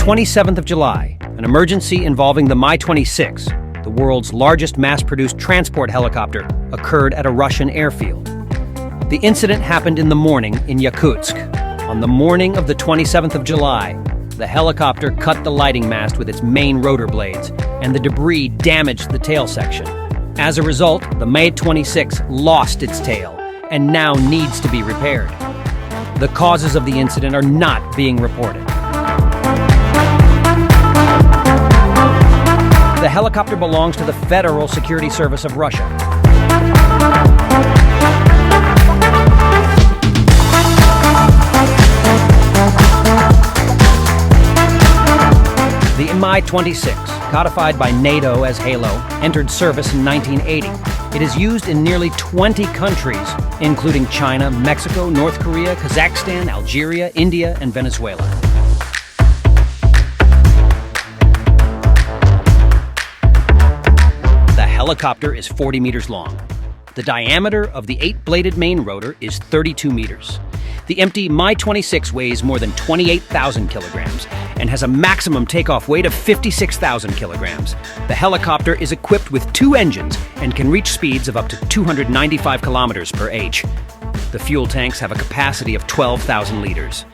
27th of July, an emergency involving the Mi-26, the world's largest mass-produced transport helicopter, occurred at a Russian airfield. The incident happened in the morning in Yakutsk. On the morning of the 27th of July, the helicopter cut the lighting mast with its main rotor blades, and the debris damaged the tail section. As a result, the Mi-26 lost its tail and now needs to be repaired. The causes of the incident are not being reported. The helicopter belongs to the Federal Security Service of Russia. The Mi-26, codified by NATO as Halo, entered service in 1980. It is used in nearly 20 countries, including China, Mexico, North Korea, Kazakhstan, Algeria, India, and Venezuela. The helicopter is 40 meters long. The diameter of the 8-bladed main rotor is 32 meters. The empty Mi-26 weighs more than 28,000 kilograms and has a maximum takeoff weight of 56,000 kilograms. The helicopter is equipped with 2 engines and can reach speeds of up to 295 kilometers per h. The fuel tanks have a capacity of 12,000 liters.